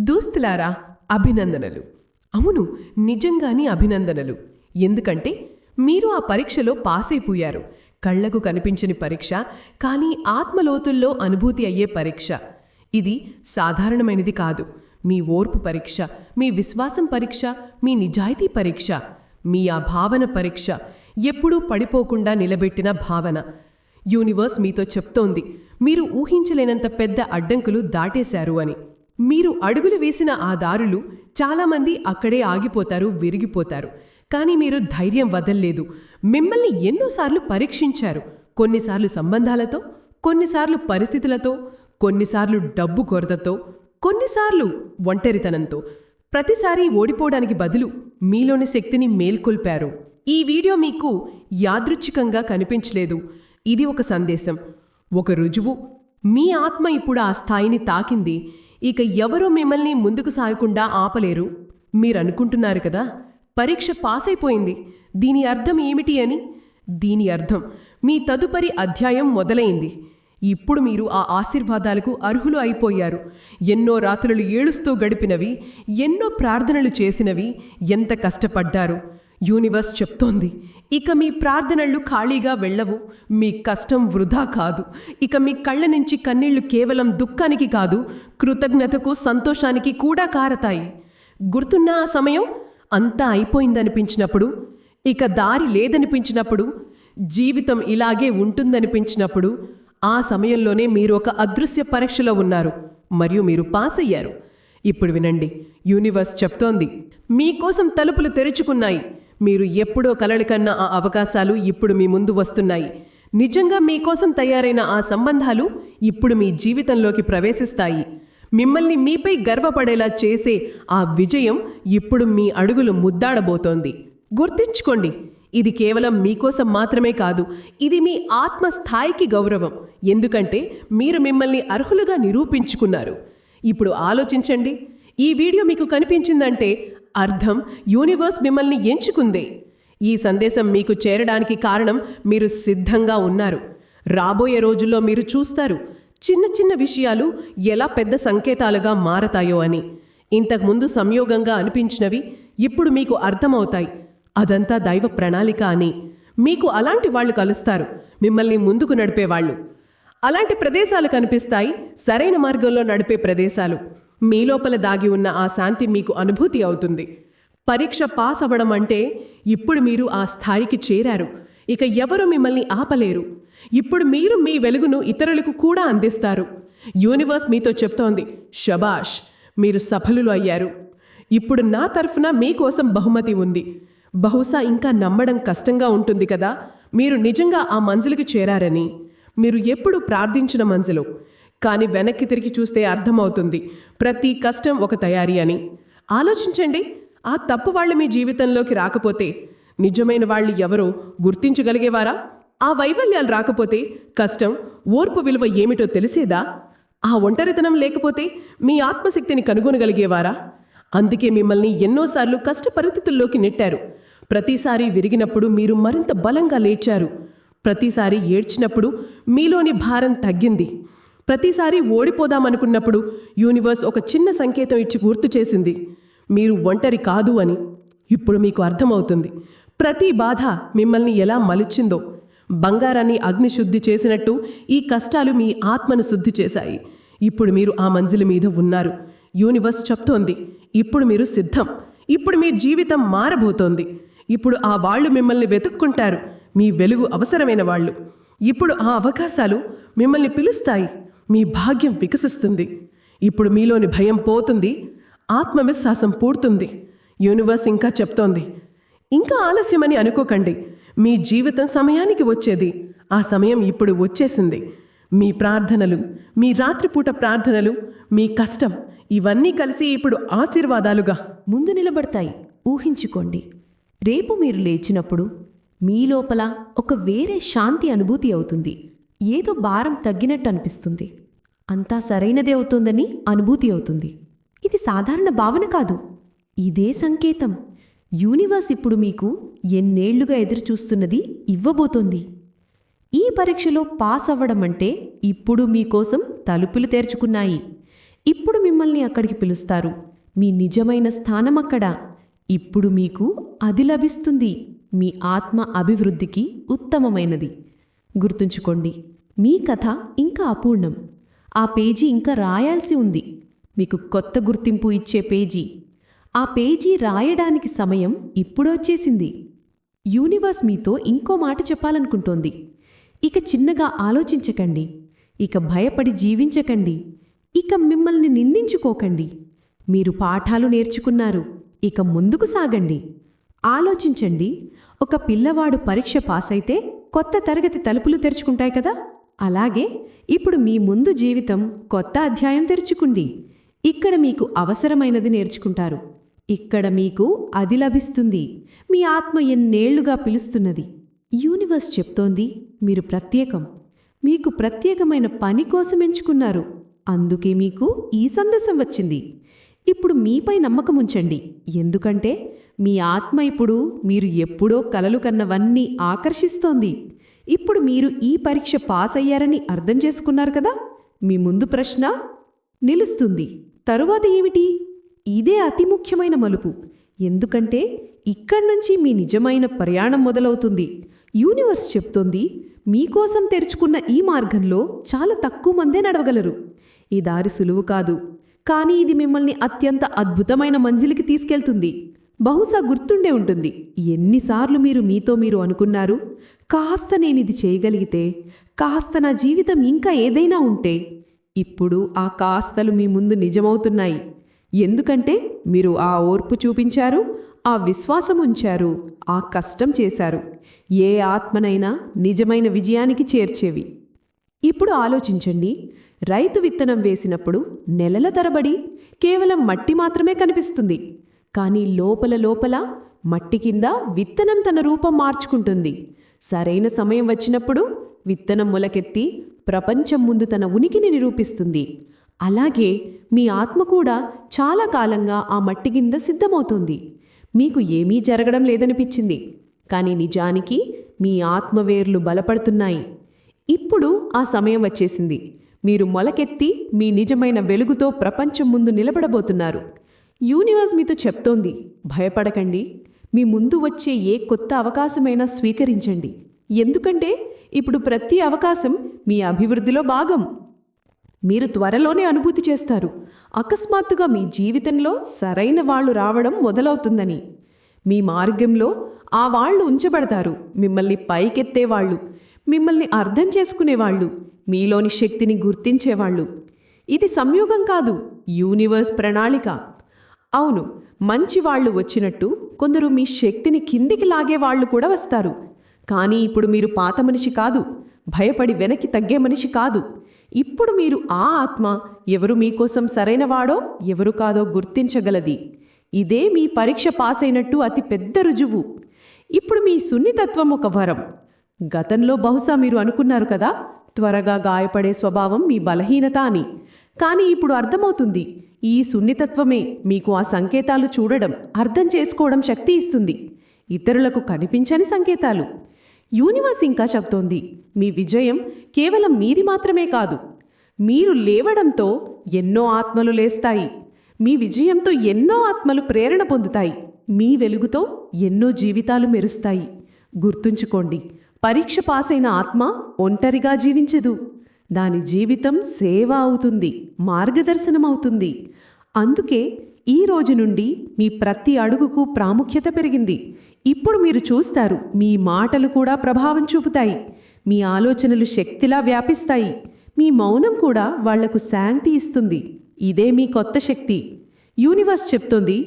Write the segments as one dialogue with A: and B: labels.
A: దోస్తులారా, అభినందనలు. అవును, నిజంగానే అభినందనలు. ఎందుకంటే మీరు ఆ పరీక్షలో పాస్ అయిపోయారు. కళ్లకు కనిపించని పరీక్ష, కానీ ఆత్మలోతుల్లో అనుభూతి అయ్యే పరీక్ష. ఇది సాధారణమైనది కాదు. మీ ఓర్పు పరీక్ష, మీ విశ్వాసం పరీక్ష, మీ నిజాయితీ పరీక్ష, మీ ఆ భావన పరీక్ష, ఎప్పుడూ పడిపోకుండా నిలబెట్టిన భావన. యూనివర్స్ మీతో చెప్తోంది, మీరు ఊహించలేనంత పెద్ద అడ్డంకులు దాటేశారు అని. మీరు అడుగులు వేసిన ఆ దారులు చాలామంది అక్కడే ఆగిపోతారు, విరిగిపోతారు. కానీ మీరు ధైర్యం వదల్లేదు. మిమ్మల్ని ఎన్నోసార్లు పరీక్షించారు. కొన్నిసార్లు సంబంధాలతో, కొన్నిసార్లు పరిస్థితులతో, కొన్నిసార్లు డబ్బు కొరతతో, కొన్నిసార్లు ఒంటరితనంతో. ప్రతిసారి ఓడిపోవడానికి బదులు మీలోని శక్తిని మేల్కొల్పారు. ఈ వీడియో మీకు యాదృచ్ఛికంగా కనిపించలేదు. ఇది ఒక సందేశం, ఒక రుజువు. మీ ఆత్మ ఇప్పుడు ఆ స్థాయిని తాకింది. ఇక ఎవరూ మిమ్మల్ని ముందుకు సాగకుండా ఆపలేరు. మీరనుకుంటున్నారు కదా, పరీక్ష పాస్ అయిపోయింది, దీని అర్థం ఏమిటి అని. దీని అర్థం మీ తదుపరి అధ్యాయం మొదలైంది. ఇప్పుడు మీరు ఆ ఆశీర్వాదాలకు అర్హులు అయిపోయారు. ఎన్నో రాత్రులు ఏడుస్తూ గడిపినవి, ఎన్నో ప్రార్థనలు చేసినవి, ఎంత కష్టపడ్డారు. యూనివర్స్ చెప్తోంది, ఇక మీ ప్రార్థనలు ఖాళీగా వెళ్ళవు. మీ కష్టం వృధా కాదు. ఇక మీ కళ్ళ నుంచి కన్నీళ్లు కేవలం దుఃఖానికి కాదు, కృతజ్ఞతకు, సంతోషానికి కూడా కారతాయి. గుర్తున్న ఆ సమయం? అంతా అయిపోయిందనిపించినప్పుడు, ఇక దారి లేదనిపించినప్పుడు, జీవితం ఇలాగే ఉంటుందనిపించినప్పుడు, ఆ సమయంలోనే మీరు ఒక అదృశ్య పరీక్షలో ఉన్నారు మరియు మీరు పాస్ అయ్యారు. ఇప్పుడు వినండి, యూనివర్స్ చెప్తోంది, మీకోసం తలుపులు తెరుచుకున్నాయి. మీరు ఎప్పుడో కలలు కన్న ఆ అవకాశాలు ఇప్పుడు మీ ముందు వస్తున్నాయి. నిజంగా మీకోసం తయారైన ఆ సంబంధాలు ఇప్పుడు మీ జీవితంలోకి ప్రవేశిస్తాయి. మిమ్మల్ని మీపై గర్వపడేలా చేసే ఆ విజయం ఇప్పుడు మీ అడుగులు ముద్దాడబోతోంది. గుర్తుంచుకోండి, ఇది కేవలం మీకోసం మాత్రమే కాదు, ఇది మీ ఆత్మస్థాయికి గౌరవం. ఎందుకంటే మీరు మిమ్మల్ని అర్హులుగా నిరూపించుకున్నారు. ఇప్పుడు ఆలోచించండి, ఈ వీడియో మీకు కనిపించిందంటే అర్థం యూనివర్స్ మిమ్మల్ని ఎంచుకుందే. ఈ సందేశం మీకు చేరడానికి కారణం మీరు సిద్ధంగా ఉన్నారు. రాబోయే రోజుల్లో మీరు చూస్తారు, చిన్న చిన్న విషయాలు ఎలా పెద్ద సంకేతాలుగా మారతాయో అని. ఇంతకుముందు సంయోగంగా అనిపించినవి ఇప్పుడు మీకు అర్థమవుతాయి, అదంతా దైవ ప్రణాళిక అని. మీకు అలాంటి వాళ్ళు కలుస్తారు, మిమ్మల్ని ముందుకు నడిపేవాళ్ళు. అలాంటి ప్రదేశాలు కనిపిస్తాయి, సరైన మార్గంలో నడిపే ప్రదేశాలు. మీ లోపల దాగి ఉన్న ఆ శాంతి మీకు అనుభూతి అవుతుంది. పరీక్ష పాస్ అవ్వడం అంటే ఇప్పుడు మీరు ఆ స్థాయికి చేరారు. ఇక ఎవరు మిమ్మల్ని ఆపలేరు. ఇప్పుడు మీరు మీ వెలుగును ఇతరులకు కూడా అందిస్తారు. యూనివర్స్ మీతో చెప్తోంది, శబాష్, మీరు సఫలులు అయ్యారు. ఇప్పుడు నా తరఫున మీకోసం బహుమతి ఉంది. బహుశా ఇంకా నమ్మడం కష్టంగా ఉంటుంది కదా, మీరు నిజంగా ఆ మంజిలుకి చేరారని. మీరు ఎప్పుడు ప్రార్థించిన మంజిలు, కానీ వెనక్కి తిరిగి చూస్తే అర్థమవుతుంది, ప్రతి కష్టం ఒక తయారీ అని. ఆలోచించండి, ఆ తప్పు వాళ్ళు మీ జీవితంలోకి రాకపోతే నిజమైన వాళ్ళు ఎవరో గుర్తించగలిగేవారా? ఆ వైఫల్యాలు రాకపోతే కష్టం, ఓర్పు విలువ ఏమిటో తెలిసేదా? ఆ ఒంటరితనం లేకపోతే మీ ఆత్మశక్తిని కనుగొనగలిగేవారా? అందుకే మిమ్మల్ని ఎన్నోసార్లు కష్ట పరిస్థితుల్లోకి నెట్టారు. ప్రతిసారి విరిగినప్పుడు మీరు మరింత బలంగా లేచారు. ప్రతిసారి ఏడ్చినప్పుడు మీలోని భారం తగ్గింది. ప్రతిసారి ఓడిపోదామనుకున్నప్పుడు యూనివర్స్ ఒక చిన్న సంకేతం ఇచ్చి గుర్తు చేసింది, మీరు ఒంటరి కాదు అని. ఇప్పుడు మీకు అర్థమవుతుంది, ప్రతి బాధ మిమ్మల్ని ఎలా మలిచిందో. బంగారాన్ని అగ్నిశుద్ధి చేసినట్టు ఈ కష్టాలు మీ ఆత్మను శుద్ధి చేశాయి. ఇప్పుడు మీరు ఆ మంజిల మీద ఉన్నారు. యూనివర్స్ చెప్తోంది, ఇప్పుడు మీరు సిద్ధం. ఇప్పుడు మీ జీవితం మారబోతోంది. ఇప్పుడు ఆ వాళ్ళు మిమ్మల్ని వెతుక్కుంటారు, మీ వెలుగు అవసరమైన వాళ్ళు. ఇప్పుడు ఆ అవకాశాలు మిమ్మల్ని పిలుస్తాయి. మీ భాగ్యం వికసిస్తుంది. ఇప్పుడు మీలోని భయం పోతుంది, ఆత్మవిశ్వాసం పూడుతుంది. యూనివర్స్ ఇంకా చెప్తోంది, ఇంకా ఆలస్యమని అనుకోకండి. మీ జీవితం సమయానికి వచ్చేది. ఆ సమయం ఇప్పుడు వచ్చేసింది. మీ ప్రార్థనలు, మీ రాత్రిపూట ప్రార్థనలు, మీ కష్టం, ఇవన్నీ కలిసి ఇప్పుడు ఆశీర్వాదాలుగా
B: ముందు నిలబడతాయి. ఊహించుకోండి, రేపు మీరు లేచినప్పుడు మీ లోపల ఒక వేరే శాంతి అనుభూతి అవుతుంది. ఏదో భారం తగ్గినట్టు అనిపిస్తుంది. అంతా సరైనదే అవుతోందని అనుభూతి అవుతుంది. ఇది సాధారణ భావన కాదు, ఇదే సంకేతం. యూనివర్స్ ఇప్పుడు మీకు ఎన్నేళ్లుగా ఎదురుచూస్తున్నది ఇవ్వబోతోంది. ఈ పరీక్షలో పాస్ అవ్వడం అంటే ఇప్పుడు మీకోసం తలుపులు తెరుచుకున్నాయి. ఇప్పుడు మిమ్మల్ని అక్కడికి పిలుస్తారు. మీ నిజమైన స్థానం అక్కడ. ఇప్పుడు మీకు అది లభిస్తుంది. మీ ఆత్మ అభివృద్ధికి ఉత్తమమైనది. గుర్తుంచుకోండి, మీ కథ ఇంకా అపూర్ణం. ఆ పేజీ ఇంకా రాయాల్సి ఉంది. మీకు కొత్త గుర్తింపు ఇచ్చే పేజీ. ఆ పేజీ రాయడానికి సమయం ఇప్పుడొచ్చేసింది. యూనివర్స్ మీతో ఇంకో మాట చెప్పాలనుకుంటోంది. ఇక చిన్నగా ఆలోచించకండి. ఇక భయపడి జీవించకండి. ఇక మిమ్మల్ని నిందించుకోకండి. మీరు పాఠాలు నేర్చుకున్నారు. ఇక ముందుకు సాగండి. ఆలోచించండి, ఒక పిల్లవాడు పరీక్ష పాసైతే కొత్త తరగతి తలుపులు తెరుచుకుంటాయి కదా? అలాగే ఇప్పుడు మీ ముందు జీవితం కొత్త అధ్యాయం తెరుచుకుంది. ఇక్కడ మీకు అవసరమైనది నేర్చుకుంటారు. ఇక్కడ మీకు అది లభిస్తుంది. మీ ఆత్మ ఎన్నేళ్లుగా పిలుస్తున్నది. యూనివర్స్ చెప్తోంది, మీరు ప్రత్యేకం. మీకు ప్రత్యేకమైన పని కోసం ఎంచుకున్నారు. అందుకే మీకు ఈ సందేశం వచ్చింది. ఇప్పుడు మీపై నమ్మకం ఉంచండి. ఎందుకంటే మీ ఆత్మ ఇప్పుడు మీరు ఎప్పుడో కలలు కన్నవన్నీ ఆకర్షిస్తోంది. ఇప్పుడు మీరు ఈ పరీక్ష పాస్ అయ్యారని అర్థం చేసుకున్నారు కదా? మీ ముందు ప్రశ్న నిలుస్తుంది. తరువాత ఏమిటి? ఇదే అతి ముఖ్యమైన మలుపు. ఎందుకంటే ఇక్కడ్నుంచి మీ నిజమైన ప్రయాణం మొదలవుతుంది. యూనివర్స్ చెప్తోంది, మీకోసం తెరుచుకున్న ఈ మార్గంలో చాలా తక్కువ మందే నడవగలరు. ఈ దారి సులువు కాదు, కానీ ఇది మిమ్మల్ని అత్యంత అద్భుతమైన మంజిలికి తీసుకెళ్తుంది. బహుశా గుర్తుండే ఉంటుంది, ఎన్నిసార్లు మీరు మీతో మీరు అనుకున్నారు, కాస్త నేనిది చేయగలిగితే, కాస్త నా జీవితం ఇంకా ఏదైనా ఉంటే. ఇప్పుడు ఆ కాస్తలు మీ ముందు నిజమవుతున్నాయి. ఎందుకంటే మీరు ఆ ఓర్పు చూపించారు, ఆ విశ్వాసం ఉంచారు, ఆ కష్టం చేశారు. ఏ ఆత్మనైనా నిజమైన విజయానికి చేర్చేవి. ఇప్పుడు ఆలోచించండి, రైతు విత్తనం వేసినప్పుడు నెలల తరబడి కేవలం మట్టి మాత్రమే కనిపిస్తుంది. కానీ లోపల లోపల మట్టి కింద విత్తనం తన రూపం మార్చుకుంటుంది. సరైన సమయం వచ్చినప్పుడు విత్తనం మొలకెత్తి ప్రపంచం ముందు తన ఉనికిని నిరూపిస్తుంది. అలాగే మీ ఆత్మ కూడా చాలా కాలంగా ఆ మట్టి కింద సిద్ధమవుతుంది. మీకు ఏమీ జరగడం లేదనిపించింది, కానీ నిజానికి మీ ఆత్మవేర్లు బలపడుతున్నాయి. ఇప్పుడు ఆ సమయం వచ్చేసింది. మీరు మొలకెత్తి మీ నిజమైన వెలుగుతో ప్రపంచం ముందు నిలబడబోతున్నారు. యూనివర్స్ మీతో చెప్తోంది, భయపడకండి. మీ ముందు వచ్చే ఏ కొత్త అవకాశమైనా స్వీకరించండి. ఎందుకంటే ఇప్పుడు ప్రతి అవకాశం మీ అభివృద్ధిలో భాగం. మీరు త్వరలోనే అనుభూతి చేస్తారు, అకస్మాత్తుగా మీ జీవితంలో సరైన వాళ్ళు రావడం మొదలవుతుందని. మీ మార్గంలో ఆ వాళ్ళు ఉంచబడతారు. మిమ్మల్ని పైకెత్తేవాళ్ళు, మిమ్మల్ని అర్థం చేసుకునేవాళ్ళు, మీలోని శక్తిని గుర్తించేవాళ్ళు. ఇది సంయోగం కాదు, యూనివర్స్ ప్రణాళిక. అవును, మంచి వాళ్ళు వచ్చినట్టు కొందరు మీ శక్తిని కిందికి లాగేవాళ్లు కూడా వస్తారు. కానీ ఇప్పుడు మీరు పాత మనిషి కాదు, భయపడి వెనక్కి తగ్గే మనిషి కాదు. ఇప్పుడు మీరు ఆ ఆత్మ ఎవరు మీకోసం సరైనవాడో ఎవరు కాదో గుర్తించగలది. ఇదే మీ పరీక్ష పాస్ అయినట్టు అతి పెద్ద రుజువు. ఇప్పుడు మీ సున్నితత్వం ఒక వరం. గతంలో బహుశా మీరు అనుకున్నారు కదా, త్వరగా గాయపడే స్వభావం మీ బలహీనత అని. కానీ ఇప్పుడు అర్థమవుతుంది, ఈ సున్నితత్వమే మీకు ఆ సంకేతాలు చూడడం, అర్థం చేసుకోవడం శక్తి ఇస్తుంది. ఇతరులకు కనిపించని సంకేతాలు. యూనివర్స్ ఇంకా చెప్తోంది, మీ విజయం కేవలం మీది మాత్రమే కాదు. మీరు లేవడంతో ఎన్నో ఆత్మలు లేస్తాయి. మీ విజయంతో ఎన్నో ఆత్మలు ప్రేరణ పొందుతాయి. మీ వెలుగుతో ఎన్నో జీవితాలు మెరుస్తాయి. గుర్తుంచుకోండి, పరీక్ష పాసైన ఆత్మ ఒంటరిగా జీవించదు. దాని జీవితం సేవ అవుతుంది, మార్గదర్శనం అవుతుంది. అందుకే ఈ రోజు నుండి మీ ప్రతి అడుగుకు ప్రాముఖ్యత పెరిగింది. ఇప్పుడు మీరు చూస్తారు, మీ మాటలు కూడా ప్రభావం చూపుతాయి. మీ ఆలోచనలు శక్తిలా వ్యాపిస్తాయి. మీ మౌనం కూడా వాళ్లకు శాంతి ఇస్తుంది. ఇదే మీ కొత్త శక్తి. యూనివర్స్ చెప్తోంది,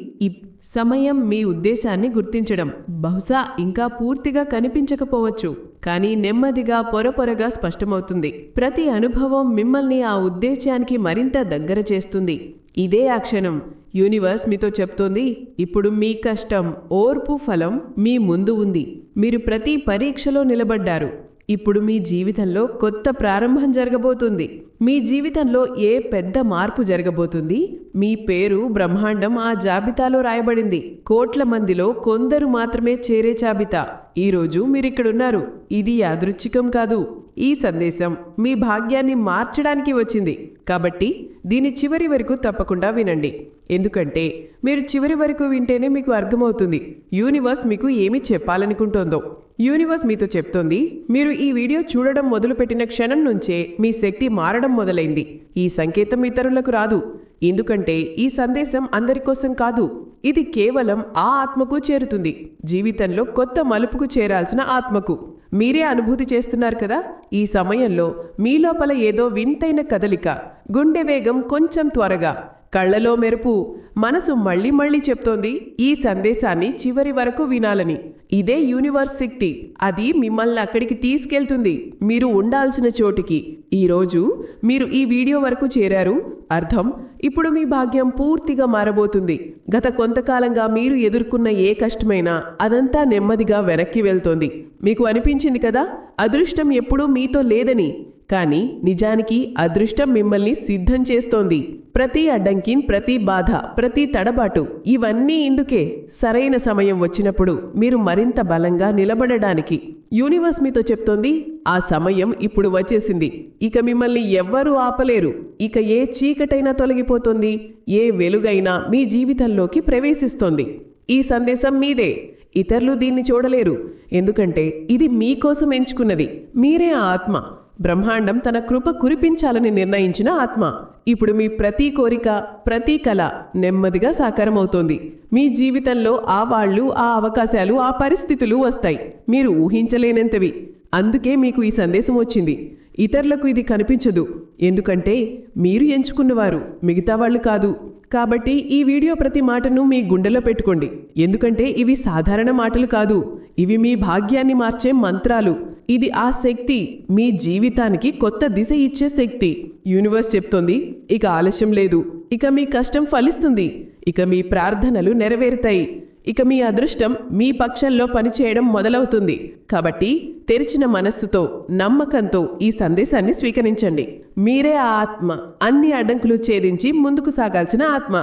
A: సమయం మీ ఉద్దేశాన్ని గుర్తించడం బహుశా ఇంకా పూర్తిగా కనిపించకపోవచ్చు, కానీ నెమ్మదిగా పొరపొరగా స్పష్టమవుతుంది. ప్రతి అనుభవం మిమ్మల్ని ఆ ఉద్దేశానికి మరింత దగ్గర చేస్తుంది. ఇదే ఆ క్షణం. యూనివర్స్ మీతో చెప్తోంది, ఇప్పుడు మీ కష్టం, ఓర్పు ఫలం మీ ముందు ఉంది. మీరు ప్రతి పరీక్షలో నిలబడ్డారు. ఇప్పుడు మీ జీవితంలో కొత్త ప్రారంభం జరగబోతుంది. మీ జీవితంలో ఏ పెద్ద మార్పు జరగబోతుంది. మీ పేరు బ్రహ్మాండం ఆ జాబితాలో రాయబడింది. కోట్ల మందిలో కొందరు మాత్రమే చేరే జాబితా. ఈరోజు మీరిక్కడున్నారు. ఇది యాదృచ్ఛికం కాదు. ఈ సందేశం మీ భాగ్యాన్ని మార్చడానికి వచ్చింది. కాబట్టి దీని చివరి వరకు తప్పకుండా వినండి. ఎందుకంటే మీరు చివరి వరకు వింటేనే మీకు అర్థమవుతుంది యూనివర్స్ మీకు ఏమి చెప్పాలనుకుంటోందో. యూనివర్స్ మీతో చెప్తోంది, మీరు ఈ వీడియో చూడడం మొదలుపెట్టిన క్షణం నుంచే మీ శక్తి మారడం మొదలైంది. ఈ సంకేతం ఇతరులకు రాదు, ఎందుకంటే ఈ సందేశం అందరికోసం కాదు. ఇది కేవలం ఆ ఆత్మకు చేరుతుంది, జీవితంలో కొత్త మలుపుకు చేరాల్సిన ఆత్మకు. మీరే అనుభూతి చేస్తున్నారు కదా, ఈ సమయంలో మీ లోపల ఏదో వింతైన కదలిక, గుండె వేగం కొంచెం త్వరగా, కళ్ళలో మెరుపు. మనసు మళ్ళీ మళ్ళీ చెప్తోంది ఈ సందేశాన్ని చివరి వరకు వినాలని. ఇదే యూనివర్స్ శక్తి, అది మిమ్మల్ని అక్కడికి తీసుకెళ్తుంది, మీరు ఉండాల్సిన చోటికి. ఈరోజు మీరు ఈ వీడియో వరకు చేరారు, అర్థం ఇప్పుడు మీ భాగ్యం పూర్తిగా మారబోతుంది. గత కొంతకాలంగా మీరు ఎదుర్కొన్న ఏ కష్టమైనా అదంతా నెమ్మదిగా వెనక్కి వెళ్తోంది. మీకు అనిపించింది కదా అదృష్టం ఎప్పుడూ మీతో లేదని, కానీ నిజానికి అదృష్టం మిమ్మల్ని సిద్ధం చేస్తోంది. ప్రతి అడ్డంకి, ప్రతి బాధ, ప్రతి తడబాటు, ఇవన్నీ ఇందుకే. సరైన సమయం వచ్చినప్పుడు మీరు మరింత బలంగా నిలబడడానికి యూనివర్స్ మీతో చెప్తోంది ఆ సమయం ఇప్పుడు వచ్చేసింది. ఇక మిమ్మల్ని ఎవ్వరూ ఆపలేరు. ఇక ఏ చీకటైనా తొలగిపోతుంది, ఏ వెలుగైనా మీ జీవితంలోకి ప్రవేశిస్తోంది. ఈ సందేశం మీదే, ఇతరులు దీన్ని చూడలేరు, ఎందుకంటే ఇది మీకోసం ఎంచుకున్నది. మీరే ఆ ఆత్మ. బ్రహ్మాండం తన కృప కురిపించాలని నిర్ణయించిన ఆత్మ. ఇప్పుడు మీ ప్రతి కోరిక, ప్రతి కళ నెమ్మదిగా సాకారమవుతోంది. మీ జీవితంలో ఆ వాళ్ళు, ఆ అవకాశాలు, ఆ పరిస్థితులు వస్తాయి, మీరు ఊహించలేనంతవి. అందుకే మీకు ఈ సందేశం వచ్చింది. ఇతరులకు ఇది కనిపించదు, ఎందుకంటే మీరు ఎంచుకున్నవారు, మిగతా వాళ్ళు కాదు. కాబట్టి ఈ వీడియో ప్రతి మాటను మీ గుండెలో పెట్టుకోండి, ఎందుకంటే ఇవి సాధారణ మాటలు కాదు, ఇవి మీ భాగ్యాన్ని మార్చే మంత్రాలు. ఇది ఆ శక్తి, మీ జీవితానికి కొత్త దిశ ఇచ్చే శక్తి. యూనివర్స్ చెప్తోంది ఇక ఆలస్యం లేదు, ఇక మీ కష్టం ఫలిస్తుంది, ఇక మీ ప్రార్థనలు నెరవేరుతాయి, ఇక మీ అదృష్టం మీ పక్షంలో పనిచేయడం మొదలవుతుంది. కాబట్టి తెరిచిన మనస్సుతో, నమ్మకంతో ఈ సందేశాన్ని స్వీకరించండి. మీరే ఆ ఆత్మ, అన్ని అడ్డంకులు ఛేదించి ముందుకు సాగాల్సిన ఆత్మ.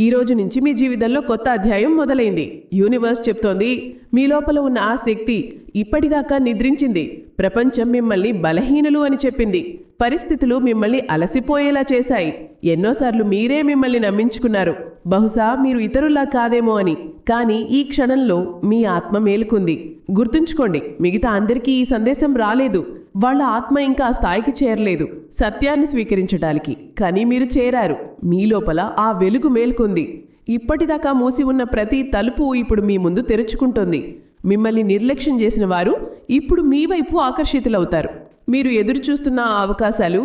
A: ఈ రోజు నుంచి మీ జీవితంలో కొత్త అధ్యాయం మొదలైంది. యూనివర్స్ చెప్తోంది మీ లోపల ఉన్న ఆ శక్తి ఇప్పటిదాకా నిద్రించింది. ప్రపంచం మిమ్మల్ని బలహీనులు అని చెప్పింది, పరిస్థితులు మిమ్మల్ని అలసిపోయేలా చేశాయి, ఎన్నోసార్లు మీరే మిమ్మల్ని నమ్మించుకున్నారు, బహుశా మీరు ఇతరులా కాదేమో అని. కానీ ఈ క్షణంలో మీ ఆత్మ మేలుకుంది. గుర్తుంచుకోండి, మిగతా అందరికీ ఈ సందేశం రాలేదు, వాళ్ళ ఆత్మ ఇంకా ఆ స్థాయికి చేరలేదు సత్యాన్ని స్వీకరించడానికి. కానీ మీరు చేరారు, మీ లోపల ఆ వెలుగు మేల్కొంది. ఇప్పటిదాకా మూసి ఉన్న ప్రతి తలుపు ఇప్పుడు మీ ముందు తెరుచుకుంటోంది. మిమ్మల్ని నిర్లక్ష్యం చేసిన వారు ఇప్పుడు మీ వైపు ఆకర్షితులవుతారు. మీరు ఎదురుచూస్తున్న ఆ అవకాశాలు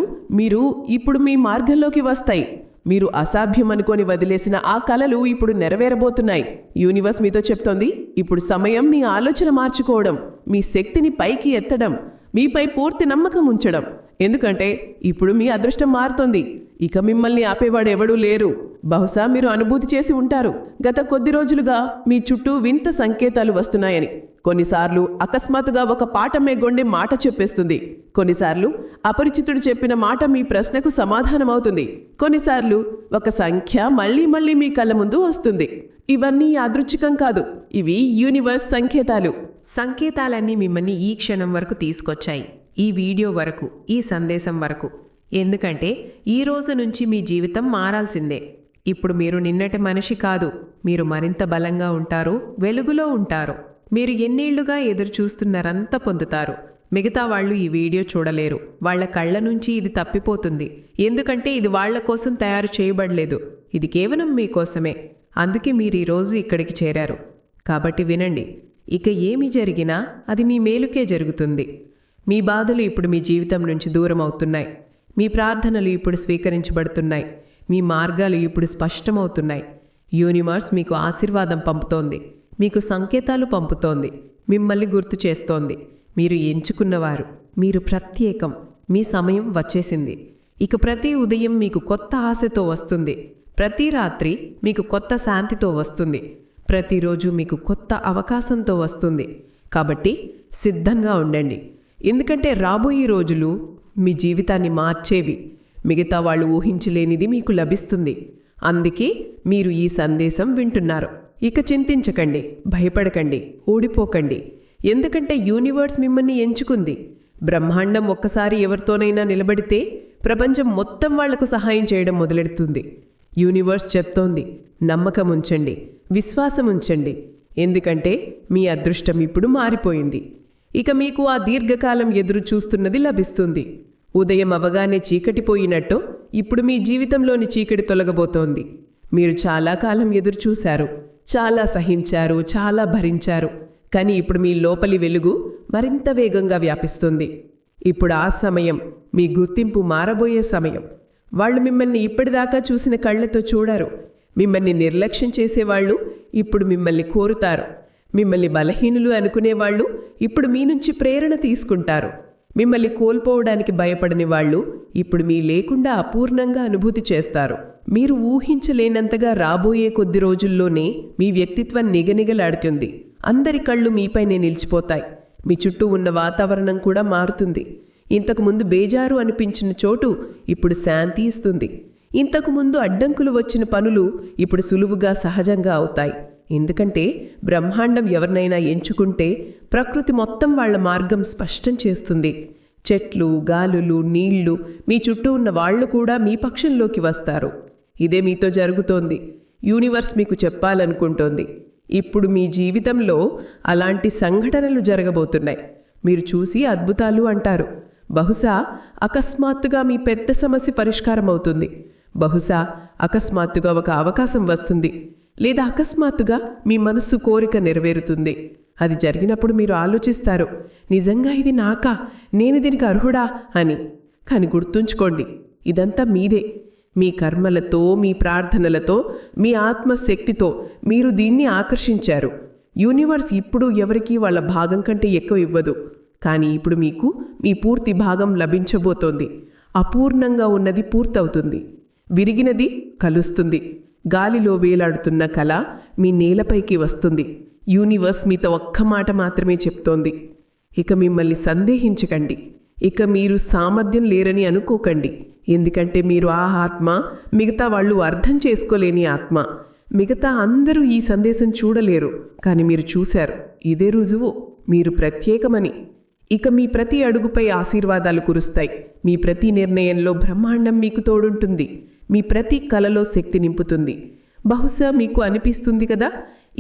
A: ఇప్పుడు మీ మార్గంలోకి వస్తాయి. మీరు అసాధ్యం అనుకొని వదిలేసిన ఆ కలలు ఇప్పుడు నెరవేరబోతున్నాయి. యూనివర్స్ మీతో చెప్తోంది ఇప్పుడు సమయం మీ ఆలోచన మార్చుకోవడం, మీ శక్తిని పైకి ఎత్తడం, మీపై పూర్తి నమ్మకం ఉంచడం. ఎందుకంటే ఇప్పుడు మీ అదృష్టం మారుతోంది, ఇక మిమ్మల్ని ఆపేవాడు ఎవడూ లేరు. బహుశా మీరు అనుభూతి చేసి ఉంటారు, గత కొద్ది రోజులుగా మీ చుట్టూ వింత సంకేతాలు వస్తున్నాయని. కొన్నిసార్లు అకస్మాత్తుగా ఒక పాఠమే గొండే మాట చెప్పేస్తుంది, కొన్నిసార్లు అపరిచితుడు చెప్పిన మాట మీ ప్రశ్నకు సమాధానమవుతుంది, కొన్నిసార్లు ఒక సంఖ్య మళ్ళీ మళ్ళీ మీ కళ్ళ ముందు వస్తుంది. ఇవన్నీ యాదృచ్ఛికం కాదు, ఇవి యూనివర్స్ సంకేతాలు. సంకేతాలన్నీ మిమ్మల్ని ఈ క్షణం వరకు తీసుకొచ్చాయి, ఈ వీడియో వరకు, ఈ సందేశం వరకు. ఎందుకంటే ఈ రోజు నుంచి మీ జీవితం మారాల్సిందే. ఇప్పుడు మీరు నిన్నటి మనిషి కాదు, మీరు మరింత బలంగా ఉంటారు, వెలుగులో ఉంటారు. మీరు ఎన్నేళ్లుగా ఎదురు చూస్తున్నారంతా పొందుతారు. మిగతా వాళ్ళు ఈ వీడియో చూడలేరు, వాళ్ల కళ్ళ నుంచి ఇది తప్పిపోతుంది, ఎందుకంటే ఇది వాళ్ల కోసం తయారు చేయబడలేదు, ఇది కేవలం మీకోసమే. అందుకే మీరు ఈరోజు ఇక్కడికి చేరారు. కాబట్టి వినండి, ఇక ఏమి జరిగినా అది మీ మేలుకే జరుగుతుంది. మీ బాధలు ఇప్పుడు మీ జీవితం నుంచి దూరం అవుతున్నాయి, మీ ప్రార్థనలు ఇప్పుడు స్వీకరించబడుతున్నాయి, మీ మార్గాలు ఇప్పుడు స్పష్టమవుతున్నాయి. యూనివర్స్ మీకు ఆశీర్వాదం పంపుతోంది, మీకు సంకేతాలు పంపుతోంది, మిమ్మల్ని గుర్తు చేస్తోంది. మీరు ఎంచుకున్నవారు, మీరు ప్రత్యేకం, మీ సమయం వచ్చేసింది. ఇక ప్రతి ఉదయం మీకు కొత్త ఆశతో వస్తుంది, ప్రతి రాత్రి మీకు కొత్త శాంతితో వస్తుంది, ప్రతిరోజు మీకు కొత్త అవకాశంతో వస్తుంది. కాబట్టి సిద్ధంగా ఉండండి, ఎందుకంటే రాబోయే రోజులు మీ జీవితాన్ని మార్చేవి. మిగతా వాళ్ళు ఊహించలేనిది మీకు లభిస్తుంది. అందుకే మీరు ఈ సందేశం వింటున్నారు. ఇక చింతించకండి, భయపడకండి, ఓడిపోకండి, ఎందుకంటే యూనివర్స్ మిమ్మల్ని ఎంచుకుంది. బ్రహ్మాండం ఒక్కసారి ఎవరితోనైనా నిలబడితే ప్రపంచం మొత్తం వాళ్లకు సహాయం చేయడం మొదలెడుతుంది. యూనివర్స్ చెప్తోంది, నమ్మకం ఉంచండి, విశ్వాసం ఉంచండి, ఎందుకంటే మీ అదృష్టం ఇప్పుడు మారిపోయింది. ఇక మీకు ఆ దీర్ఘకాలం ఎదురు చూస్తున్నది లభిస్తుంది. ఉదయం అవగానే చీకటిపోయినట్టో ఇప్పుడు మీ జీవితంలోని చీకటి తొలగబోతోంది. మీరు చాలా కాలం ఎదురుచూశారు, చాలా సహించారు, చాలా భరించారు. కానీ ఇప్పుడు మీ లోపలి వెలుగు మరింత వేగంగా వ్యాపిస్తుంది. ఇప్పుడు ఆ సమయం, మీ గుర్తింపు మారబోయే సమయం. వాళ్ళు మిమ్మల్ని ఇప్పటిదాకా చూసిన కళ్లతో చూడరు. మిమ్మల్ని నిర్లక్ష్యం చేసేవాళ్ళు ఇప్పుడు మిమ్మల్ని కోరుతారు. మిమ్మల్ని బలహీనులు అనుకునేవాళ్ళు ఇప్పుడు మీ నుంచి ప్రేరణ తీసుకుంటారు. మిమ్మల్ని కోల్పోవడానికి భయపడని వాళ్ళు ఇప్పుడు మీ లేకుండా అపూర్ణంగా అనుభూతి చేస్తారు. మీరు ఊహించలేనంతగా రాబోయే కొద్ది రోజుల్లోనే మీ వ్యక్తిత్వం నిగనిగలాడుతుంది. అందరి కళ్ళు మీపైనే నిలిచిపోతాయి. మీ చుట్టూ ఉన్న వాతావరణం కూడా మారుతుంది. ఇంతకుముందు బేజారు అనిపించిన చోటు ఇప్పుడు శాంతి ఇస్తుంది. ఇంతకుముందు అడ్డంకులు వచ్చిన పనులు ఇప్పుడు సులువుగా సహజంగా అవుతాయి. ఎందుకంటే బ్రహ్మాండం ఎవరినైనా ఎంచుకుంటే ప్రకృతి మొత్తం వాళ్ల మార్గం స్పష్టం చేస్తుంది. చెట్లు, గాలులు, నీళ్లు, మీ చుట్టూ ఉన్న వాళ్లు కూడా మీ పక్షంలోకి వస్తారు. ఇదే మీతో జరుగుతోంది. యూనివర్స్ మీకు చెప్పాలనుకుంటోంది, ఇప్పుడు మీ జీవితంలో అలాంటి సంఘటనలు జరగబోతున్నాయి. మీరు చూసి అద్భుతాలు అంటారు. బహుశా అకస్మాత్తుగా మీ పెద్ద సమస్య పరిష్కారం అవుతుంది. బహుశా అకస్మాత్తుగా ఒక అవకాశం వస్తుంది. లేదా అకస్మాత్తుగా మీ మనస్సు కోరిక నెరవేరుతుంది. అది జరిగినప్పుడు మీరు ఆలోచిస్తారు, నిజంగా ఇది నాకా, నేను దీనికి అర్హుడా అని. కానీ గుర్తుంచుకోండి, ఇదంతా మీదే. మీ కర్మలతో, మీ ప్రార్థనలతో, మీ ఆత్మశక్తితో మీరు దీన్ని ఆకర్షించారు. యూనివర్స్ ఇప్పుడు ఎవరికీ వాళ్ళ భాగం కంటే ఎక్కువ ఇవ్వదు. కానీ ఇప్పుడు మీకు మీ పూర్తి భాగం లభించబోతోంది. అపూర్ణంగా ఉన్నది పూర్తవుతుంది. విరిగినది కలుస్తుంది. గాలిలో వేలాడుతున్న కళ మీ నేలపైకి వస్తుంది. యూనివర్స్ మీతో ఒక్క మాట మాత్రమే చెప్తోంది, ఇక మిమ్మల్ని సందేహించకండి. ఇక మీరు సామర్థ్యం లేరని అనుకోకండి. ఎందుకంటే మీరు ఆ ఆత్మ, మిగతా వాళ్ళు అర్థం చేసుకోలేని ఆత్మ. మిగతా అందరూ ఈ సందేశం చూడలేరు, కానీ మీరు చూశారు. ఇదే రుజువు, మీరు ప్రత్యేకమని. ఇక మీ ప్రతి అడుగుపై ఆశీర్వాదాలు కురుస్తాయి. మీ ప్రతి నిర్ణయంలో బ్రహ్మాండం మీకు తోడుంటుంది. మీ ప్రతి కలలో శక్తి నింపుతుంది. బహుశా మీకు అనిపిస్తుంది కదా,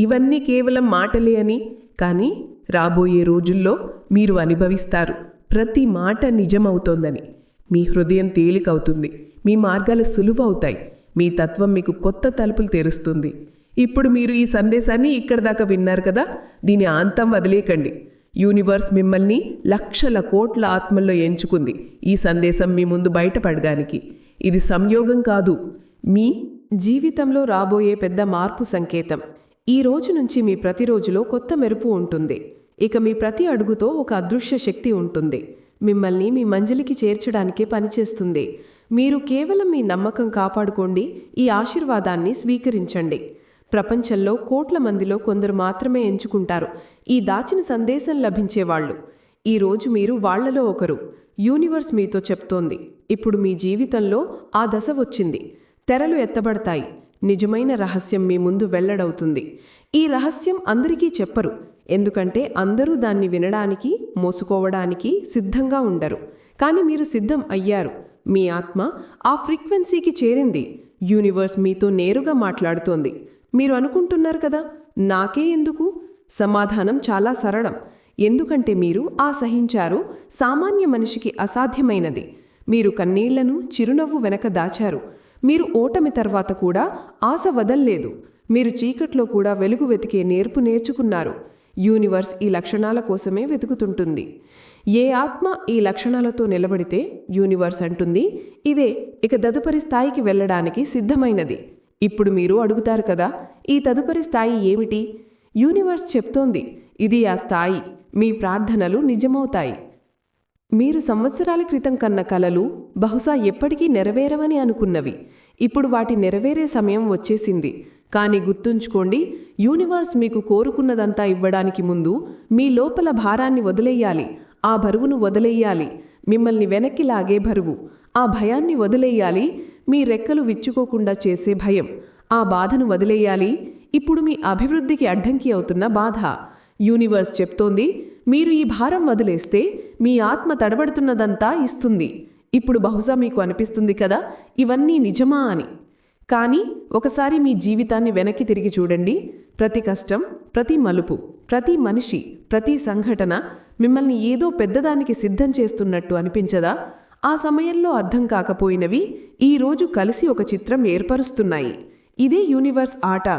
A: ఇవన్నీ కేవలం మాటలే అని. కానీ రాబోయే రోజుల్లో మీరు అనుభవిస్తారు, ప్రతి మాట నిజమవుతోందని. మీ హృదయం తేలికవుతుంది. మీ మార్గాలు సులువవుతాయి. మీ తత్వం మీకు కొత్త తలుపులు తెరుస్తుంది. ఇప్పుడు మీరు ఈ సందేశాన్ని ఇక్కడి దాకా విన్నారు కదా, దీని అంతం వదిలేకండి. యూనివర్స్ మిమ్మల్ని లక్షల కోట్ల ఆత్మల్లో ఎంచుకుంది ఈ సందేశం మీ ముందు బయటపడడానికి. ఇది సంయోగం కాదు, మీ జీవితంలో రాబోయే పెద్ద మార్పు సంకేతం. ఈ రోజు నుంచి మీ ప్రతిరోజులో కొత్త మెరుపు ఉంటుంది. ఇక మీ ప్రతి అడుగుతో ఒక అదృశ్య శక్తి ఉంటుంది. మిమ్మల్ని మీ మంజిలికి చేర్చడానికే పనిచేస్తుంది. మీరు కేవలం మీ నమ్మకం కాపాడుకోండి. ఈ ఆశీర్వాదాన్ని స్వీకరించండి. ప్రపంచంలో కోట్ల మందిలో కొందరు మాత్రమే ఎంచుకుంటారు ఈ దాచిన సందేశం లభించేవాళ్లు. ఈరోజు మీరు వాళ్లలో ఒకరు. యూనివర్స్ మీతో చెప్తోంది, ఇప్పుడు మీ జీవితంలో ఆ దశ వచ్చింది. తెరలు ఎత్తబడతాయి. నిజమైన రహస్యం మీ ముందు వెల్లడవుతుంది. ఈ రహస్యం అందరికీ చెప్పరు, ఎందుకంటే అందరూ దాన్ని వినడానికి, మోసుకోవడానికి సిద్ధంగా ఉండరు. కానీ మీరు సిద్ధం అయ్యారు. మీ ఆత్మ ఆ ఫ్రీక్వెన్సీకి చేరింది. యూనివర్స్ మీతో నేరుగా మాట్లాడుతోంది. మీరు అనుకుంటున్నారు కదా, నాకే ఎందుకు? సమాధానం చాలా సరళం. ఎందుకంటే మీరు ఆ సహించారు సామాన్య మనిషికి అసాధ్యమైనది. మీరు కన్నీళ్లను చిరునవ్వు వెనక దాచారు. మీరు ఓటమి తర్వాత కూడా ఆశ వదల్లేదు. మీరు చీకట్లో కూడా వెలుగు వెతికే నేర్పు నేర్చుకున్నారు. యూనివర్స్ ఈ లక్షణాల కోసమే వెతుకుతుంటుంది. ఏ ఆత్మ ఈ లక్షణాలతో నిలబడితే యూనివర్స్ అంటుంది, ఇదే ఇక తదుపరి స్థాయికి వెళ్ళడానికి సిద్ధమైనది. ఇప్పుడు మీరు అడుగుతారు కదా, ఈ తదుపరి స్థాయి ఏమిటి? యూనివర్స్ చెప్తోంది, ఇది ఆ స్థాయి. మీ ప్రార్థనలు నిజమవుతాయి. మీరు సంవత్సరాల క్రితం కన్న కలలు బహుశా ఎప్పటికీ నెరవేరవని అనుకున్నవి ఇప్పుడు వాటి నెరవేరే సమయం వచ్చేసింది. కానీ గుర్తుంచుకోండి, యూనివర్స్ మీకు కోరుకున్నదంతా ఇవ్వడానికి ముందు మీ లోపల భారాన్ని వదిలేయాలి. ఆ బరువును వదిలేయాలి. మిమ్మల్ని వెనక్కి లాగే బరువు. ఆ భయాన్ని వదిలేయాలి. మీ రెక్కలు విచ్చుకోకుండా చేసే భయం. ఆ బాధను వదిలేయాలి. ఇప్పుడు మీ అభివృద్ధికి అడ్డంకి అవుతున్న బాధ. యూనివర్స్ చెప్తోంది, మీరు ఈ భారం వదిలేస్తే మీ ఆత్మ తడబడుతున్నదంతా ఇస్తుంది. ఇప్పుడు బహుశా మీకు అనిపిస్తుంది కదా ఇవన్నీ నిజమా అని. కానీ ఒకసారి మీ జీవితాన్ని వెనక్కి తిరిగి చూడండి. ప్రతి కష్టం, ప్రతి మలుపు, ప్రతి మనిషి, ప్రతి సంఘటన మిమ్మల్ని ఏదో పెద్దదానికి సిద్ధం చేస్తున్నట్టు అనిపించదా? ఆ సమయంలో అర్థం కాకపోయినవి ఈరోజు కలిసి ఒక చిత్రం ఏర్పరుస్తున్నాయి. ఇదే యూనివర్స్ ఆట.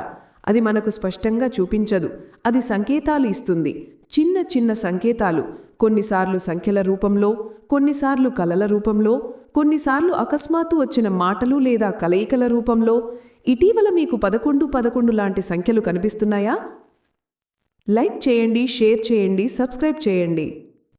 A: అది మనకు స్పష్టంగా చూపించదు, అది సంకేతాలు ఇస్తుంది. చిన్న చిన్న సంకేతాలు, కొన్నిసార్లు సంఖ్యల రూపంలో, కొన్నిసార్లు కలల రూపంలో, కొన్నిసార్లు అకస్మాత్తు వచ్చిన మాటలు లేదా కలయికల రూపంలో. ఇటీవల మీకు 1111 లాంటి సంఖ్యలు కనిపిస్తున్నాయా? లైక్ చేయండి, షేర్ చేయండి, సబ్స్క్రైబ్ చేయండి.